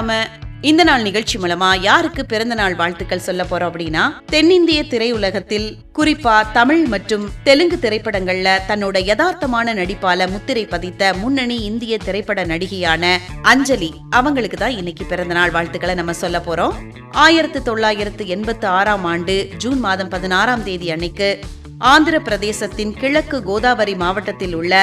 நாம இந்த நாள் நிகழ்ச்சி மூலமா யாருக்கு பிறந்த நாள் வாழ்த்துக்கள் சொல்ல போறோம் அப்படின்னா, தென்னிந்திய திரையுலகத்தில் குறிப்பா தமிழ் மற்றும் தெலுங்கு திரைப்படங்கள்ல தன்னோட யதார்த்தமான நடிப்பால முத்திரை பதித்த முன்னணி இந்திய திரைப்பட நடிகையான அஞ்சலி அவங்களுக்கு தான் இன்னைக்கு பிறந்த நாள் வாழ்த்துக்களை நம்ம சொல்ல போறோம். 1986 ஜூன் மாதம் 16 அன்னைக்கு ஆந்திர பிரதேசத்தின் கிழக்கு கோதாவரி மாவட்டத்தில் உள்ள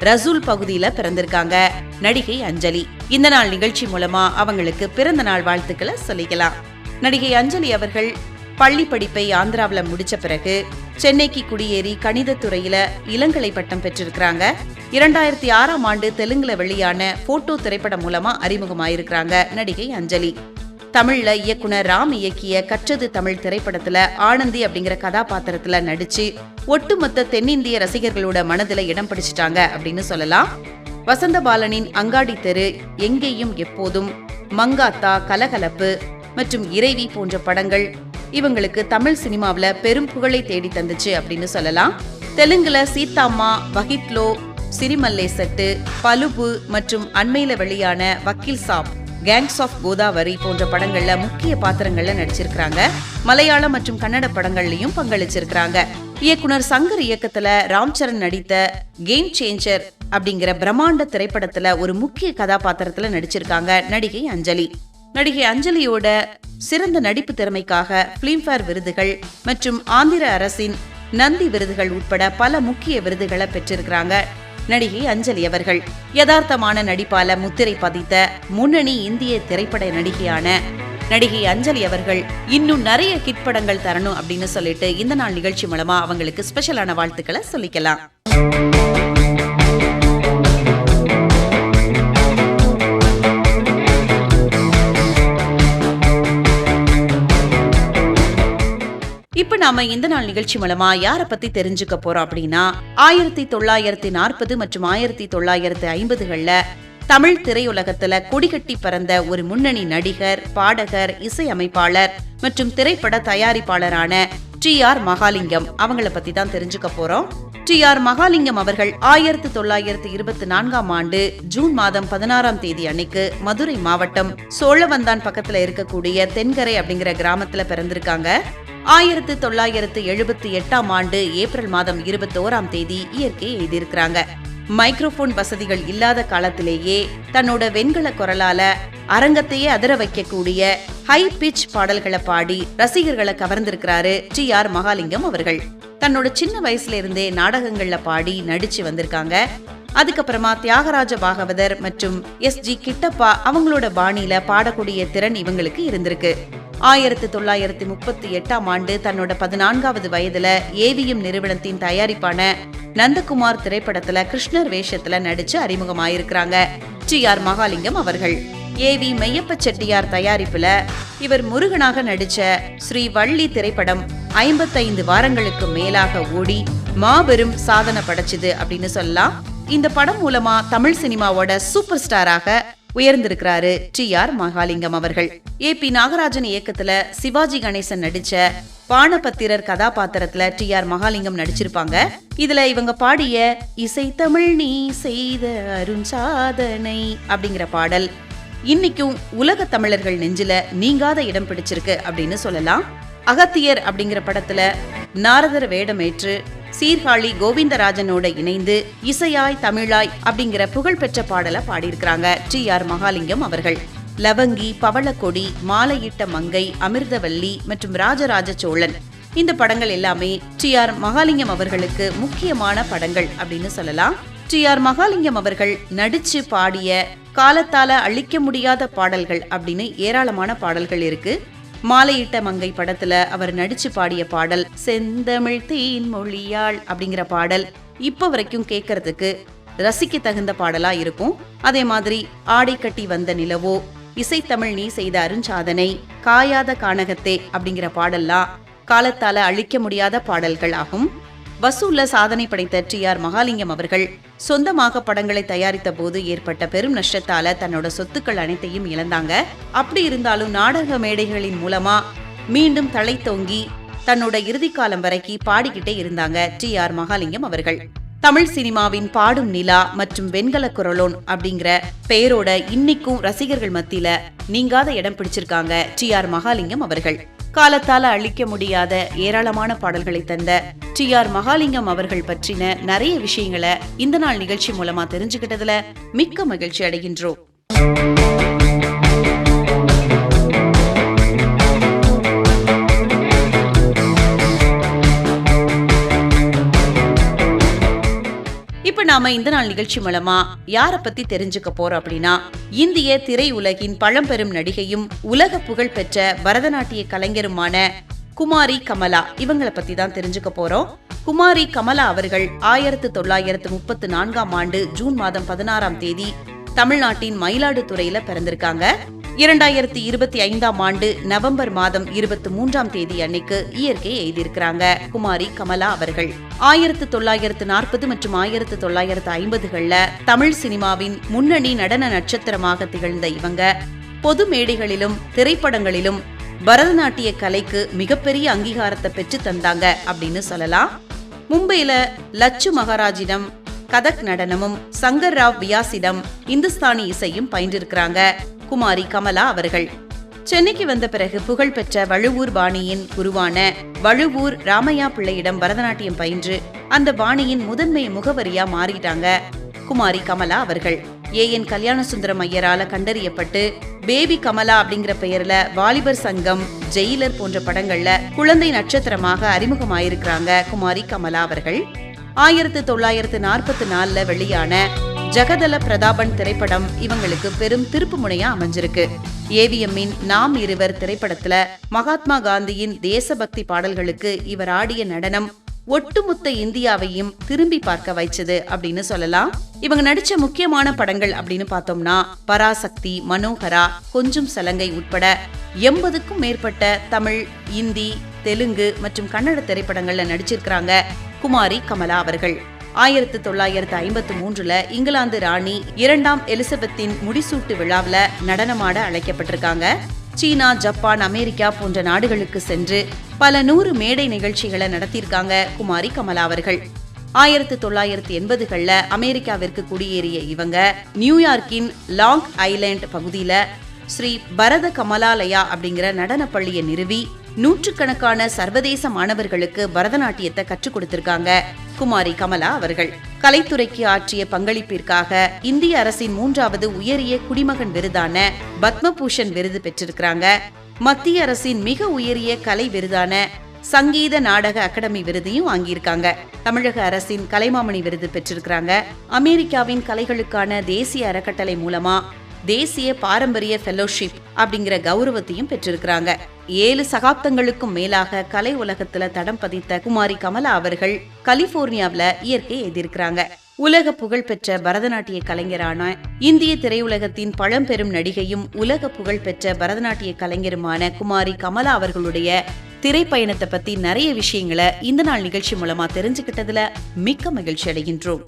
ரசூல் பகுதியில பிறந்திருக்காங்க நடிகை அஞ்சலி. இந்த நாள் நிகழ்ச்சி மூலமா அவங்களுக்கு பிறந்த நாள் வாழ்த்துக்களை சொல்லிக்கலாம். நடிகை அஞ்சலி அவர்கள் பள்ளி படிப்பை ஆந்திராவில முடிச்ச பிறகு சென்னைக்கு குடியேறி கணித துறையில இளங்கலை பட்டம் பெற்றிருக்கிறாங்க. 2006 தெலுங்குல வெளியான போட்டோ திரைப்படம் மூலமா அறிமுகமாயிருக்கிறாங்க நடிகை அஞ்சலி. தமிழ்ல இயக்குனர் ராம் இயக்கிய கற்றது தமிழ் திரைப்படத்துல ஆனந்தி அப்படிங்கிற கதாபாத்திரத்துல நடிச்சு ஒட்டுமொத்த தென்னிந்திய ரசிகர்களோட மனதில இடம் பிடிச்சிட்டாங்க அப்படின்னு சொல்லலாம். வசந்தபாலனின் அங்காடி தெரு, எங்கேயும் எப்போதும், மங்காத்தா, கலகலப்பு மற்றும் இறைவி போன்ற படங்கள் இவங்களுக்கு தமிழ் சினிமாவில பெரும் புகழை தேடி தந்துச்சு அப்படின்னு சொல்லலாம். தெலுங்குல சீதாம்மா, வகிட்லோ, சிரிமல்லே செட்டு, பலுபு மற்றும் அண்மையில வெளியான வக்கீல் சாப், கேங்ஸ் ஆஃப் கோதாவரி போன்ற படங்கள்ல முக்கிய பாத்திரங்கள்ல நடிச்சிருக்காங்க. மலையாளம் மற்றும் கன்னட படங்கள்லயும் பங்களிச்சிருக்காங்க. இயக்குனர் சங்கர் இயக்கத்துல ராம்சரண் நடித்த கேம் சேஞ்சர் அப்படிங்கிற பிரம்மாண்ட திரைப்படத்துல ஒரு முக்கிய கதாபாத்திரத்துல நடிச்சிருக்காங்க நடிகை அஞ்சலி. நடிகை அஞ்சலியோட சிறந்த நடிப்பு திறமைக்காக பிலிம்பேர் விருதுகள் மற்றும் ஆந்திர அரசின் நந்தி விருதுகள் உட்பட பல முக்கிய விருதுகளை பெற்றிருக்கிறாங்க நடிகை அஞ்சலி அவர்கள். யதார்த்தமான நடிப்பால முத்திரை பதித்த முன்னணி இந்திய திரைப்பட நடிகையான நடிகை அஞ்சலி அவர்கள் இன்னும் நிறைய ஹிட் படங்கள் தரணும் அப்படின்னு சொல்லிட்டு இந்த நாள் நிகழ்ச்சி மூலமா அவங்களுக்கு ஸ்பெஷலான வாழ்த்துக்களை சொல்லிக்கலாம். இப்ப நாம இந்த நாள் நிகழ்ச்சி மூலமா யார பத்தி தெரிஞ்சுக்க போறோம் அப்படின்னா, 1940 மற்றும் 1950கள்ல தமிழ் திரையுலகத்துல கொடிகட்டி பறந்த ஒரு முன்னணி நடிகர், பாடகர், இசையமைப்பாளர் மற்றும் திரைப்பட தயாரிப்பாளரான டி.ஆர். மகாலிங்கம் அவங்கள பத்தி தான் தெரிஞ்சுக்க போறோம். டி.ஆர். மகாலிங்கம் அவர்கள் 1924 ஜூன் மாதம் 16 அன்னைக்கு மதுரை மாவட்டம் சோழவந்தான் பக்கத்துல இருக்கக்கூடிய தென்கரை அப்படிங்கிற கிராமத்துல பிறந்திருக்காங்க. 1978 ஏப்ரல் மாதம் 21 இயற்கை எழுதியிருக்கிறாங்க. மைக்ரோபோன் வசதிகள் இல்லாத காலத்திலேயே தன்னோட வெண்கல குரலால அரங்கத்தையே அதிர வைக்கக்கூடிய ஹை பிச் பாடல்களை பாடி ரசிகர்களை கவர்ந்திருக்கிறாரு டி.ஆர். மகாலிங்கம் அவர்கள். தன்னோட சின்ன வயசுல இருந்தே நாடகங்கள்ல பாடி நடிச்சு வந்திருக்காங்க. அதுக்கப்புறமா தியாகராஜ பாகவதர் மற்றும் எஸ்.ஜி. கிட்டப்பா அவங்களோட பாணியில பாடக்கூடிய திறன் இவங்களுக்கு இருந்திருக்கு. 1938 தன்னோட 14வது வயதுல ஏவிஎம் நிறுவனத்தின் தயாரிப்பான நந்தகுமார் திரைப்படத்துல கிருஷ்ணர் வேஷத்துல நடிச்சு அறிமுகமாயிருக்கிறாங்க டி.ஆர். மகாலிங்கம் அவர்கள். ஏவி மெய்யப்ப செட்டியார் தயாரிப்புல இவர் முருகனாக நடிச்ச ஸ்ரீ வள்ளி திரைப்படம் 55 வாரங்களுக்கு மேலாக ஓடி மாபெரும் சாதனை படைச்சது அப்படின்னு சொல்லலாம். இந்த படம் மூலமா தமிழ் சினிமாவோட சூப்பர் ஸ்டாராக உயர்ந்திருக்கிறாரு டி.ஆர். மகாலிங்கம் அவர்கள். ஏ.பி. நாகராஜன் இயக்கத்துல சிவாஜி கணேசன் நடிச்ச பானபத்திரர் கதாபாத்திரத்துல டி.ஆர். மகாலிங்கம் நடிச்சிருப்பாங்க. இதுல இவங்க பாடிய இசை தமிழ் நீ செய்த அருஞ்சாதனை அப்படிங்கிற பாடல் இன்னைக்கும் உலக தமிழர்கள் நெஞ்சில நீங்காத இடம் பிடிச்சிருக்கு அப்படின்னு சொல்லலாம். அகத்தியர் அப்படிங்கிற படத்துல நாரதர் வேடமேற்று சீர்காழி கோவிந்தராஜனோட இணைந்து இசையாய் தமிழாய் அப்படிங்கிற புகழ்பெற்ற பாடலை பாடியிருக்கிறாங்க டி.ஆர். மகாலிங்கம் அவர்கள். லவங்கி, பவளக்கொடி, மாலையிட்ட மங்கை, அமிர்தவல்லி மற்றும் ராஜராஜ சோழன் இந்த படங்கள் எல்லாமே டி.ஆர். மகாலிங்கம் அவர்களுக்கு முக்கியமான படங்கள் அப்படின்னு சொல்லலாம். டி.ஆர். மகாலிங்கம் அவர்கள் நடிச்சு பாடிய காலத்தால அழிக்க முடியாத பாடல்கள் அப்படின்னு ஏராளமான பாடல்கள் இருக்கு. மாலையிட்ட மங்கை படத்துல அவர் நடிச்சு பாடிய பாடல் செந்தமிழ் தீன் மொழியாள் அப்படிங்கிற பாடல் இப்ப வரைக்கும் கேட்கறதுக்கு ரசிக்க தகுந்த பாடலா இருக்கும். அதே மாதிரி ஆடை கட்டி வந்த நிலவோ, இசைத்தமிழ் நீ செய்த அருஞ்சாதனை, காயாத கானகத்தே அப்படிங்கிற பாடல்லாம் காலத்தால அழிக்க முடியாத பாடல்கள் ஆகும். வசூல்ல சாதனை படைத்த டி.ஆர். மகாலிங்கம் அவர்கள் சொந்தமாக படங்களை தயாரித்த போது ஏற்பட்ட பெரும் நஷ்டத்தால தன்னோட சொத்துக்கள் அனைத்தையும் இழந்தாங்க. அப்படி இருந்தாலும் நாடக மேடைகளின் மூலமா மீண்டும் தலை தொங்கி தன்னோட இறுதி காலம் வரைக்கும் பாடிக்கிட்டே இருந்தாங்க டி.ஆர். மகாலிங்கம் அவர்கள். தமிழ் சினிமாவின் பாடும் நிலா மற்றும் வெண்கல குரலோன் அப்படிங்கிற பெயரோட இன்னைக்கும் ரசிகர்கள் மத்தியில நீங்காத இடம் பிடிச்சிருக்காங்க டி.ஆர். மகாலிங்கம் அவர்கள். காலத்தால அழிக்க முடியாத ஏராளமான பாடல்களை தந்த டி.ஆர். மகாலிங்கம் அவர்கள் பற்றின நிறைய விஷயங்களை இந்த நாள் நிகழ்ச்சி மூலமா தெரிஞ்சுக்கிட்டதுல மிக்க மகிழ்ச்சி அடைகின்றோம். இப்ப நாம இந்த நாள் நிகழ்ச்சி மூலமா யார பத்தி தெரிஞ்சுக்க போறோம் அப்படின்னா, இந்திய திரையுலகின் பழம்பெரும் நடிகையும் உலக புகழ் பெற்ற பரதநாட்டிய கலைஞருமான குமாரி கமலா இவங்களை பத்தி தான் தெரிஞ்சுக்க போறோம். குமாரி கமலா அவர்கள் 1934ஆம் ஆண்டு ஜூன் மாதம் 16ஆம் தேதி தமிழ்நாட்டின் மயிலாடுதுறையில பிறந்திருக்காங்க. 2025ஆம் ஆண்டு நவம்பர் மாதம் 23ஆம் தேதி அன்னைக்கு இயற்கை எழுதியிருக்கிறாங்க குமாரி கமலா அவர்கள். 1940 மற்றும் 1950கள்ல தமிழ் சினிமாவின் முன்னணி நடன நட்சத்திரமாக திகழ்ந்த இவங்க பொது மேடைகளிலும் திரைப்படங்களிலும் பரதநாட்டிய கலைக்கு மிகப்பெரிய அங்கீகாரத்தை பெற்று தந்தாங்க அப்படின்னு சொல்லலாம். மும்பையில லட்சு மகாராஜிடம் கதக் நடனமும் சங்கர் ராவ் வியாசிடம் இந்துஸ்தானி இசையும் பயின்றிருக்கிறாங்க குமாரி கமலா அவர்கள். சென்னைக்கு வந்த பிறகு புகழ்பெற்ற வழுவூர் பாணியின் குருவான வழுவூர் ராமையா பிள்ளையிடம் பரதநாட்டியம் பயின்று அந்த பாணியின் முதன்மை முகவரியா மாறிட்டாங்க குமாரி கமலா அவர்கள். ஏ.என். கல்யாணசுந்தரம் ஐயரால கண்டறியப்பட்டு பேபி கமலா அப்படிங்கிற பெயர்ல வாலிபர் சங்கம், ஜெயிலர் போன்ற படங்கள்ல குழந்தை நட்சத்திரமாக அறிமுகமாயிருக்கிறாங்க குமாரி கமலா அவர்கள். 1944 வெளியான ஜகதல பிரதாபன் திரைப்படம் இவங்களுக்கு பெரும் திருப்பு முனையா அமைஞ்சிருக்கு. ஏவிஎம்மின் நாம் இருவர் திரைப்படத்துல மகாத்மா காந்தியின் தேசபக்தி பாடல்களுக்கு இவர் ஆடிய நடனம் ஒட்டுமொத்த இந்தியாவையும் திரும்பி பார்க்க வைச்சது அப்படின்னு சொல்லலாம். இவங்க நடிச்ச முக்கியமான படங்கள் அப்படின்னு பார்த்தோம்னா பராசக்தி, மனோகரா, கொஞ்சம் சலங்கை உட்பட 80க்கும் மேற்பட்ட தமிழ், இந்தி, தெலுங்கு மற்றும் கன்னட திரைப்படங்கள்ல நடிச்சிருக்கிறாங்க குமாரி கமலா அவர்கள். 1953 இங்கிலாந்து ராணி 2ஆம் எலிசபெத்தின் முடிசூட்டு விழாவில் நடனமாட அழைக்கப்பட்டிருக்காங்க. சீனா, ஜப்பான், அமெரிக்கா போன்ற நாடுகளுக்கு சென்று பல 100 மேடை நிகழ்ச்சிகளை நடத்தியிருக்காங்க குமாரி கமலா அவர்கள். 1980கள்ல அமெரிக்காவிற்கு குடியேறிய இவங்க நியூயார்க்கின் லாங் ஐலாண்ட் பகுதியில ஸ்ரீ பரத கமலாலயா அப்படிங்கிற நடன பள்ளியை நிறுவி நூற்றுக்கணக்கான சர்வதேச மாணவர்களுக்கு பரதநாட்டியத்தை கற்றுக் கொடுத்திருக்காங்க குமாரி கமலா அவர்கள். கலைத்துறைக்கு ஆற்றிய பங்களிப்பிற்காக இந்திய அரசின் 3வது உயரிய குடிமகன் விருதான பத்மபூஷன் விருது பெற்றிருக்கிறாங்க. மத்திய அரசின் மிக உயரிய கலை விருதான சங்கீத நாடக அகாடமி விருதையும் வாங்கியிருக்காங்க. தமிழக அரசின் கலைமாமணி விருது பெற்றிருக்கிறாங்க. அமெரிக்காவின் கலைகளுக்கான தேசிய அறக்கட்டளை மூலமா தேசிய பாரம்பரிய ஃபெலோஷிப் அப்படிங்கிற கௌரவத்தையும் பெற்றிருக்கிறாங்க. 7 சகாப்தங்களுக்கும் மேலாக கலை உலகத்துல தடம் பதித்த குமாரி கமலா அவர்கள் கலிபோர்னியாவில இயற்கை எழுதியிருக்கிறாங்க. உலக புகழ்பெற்ற பரதநாட்டிய கலைஞரான இந்திய திரையுலகத்தின் பழம்பெரும் நடிகையும் உலக புகழ்பெற்ற பரதநாட்டிய கலைஞருமான குமாரி கமலா அவர்களுடைய திரைப்பயணத்தை பத்தி நிறைய விஷயங்களை இந்த நாள் நிகழ்ச்சி மூலமா தெரிஞ்சுக்கிட்டதுல மிக்க மகிழ்ச்சி அடைகின்றோம்.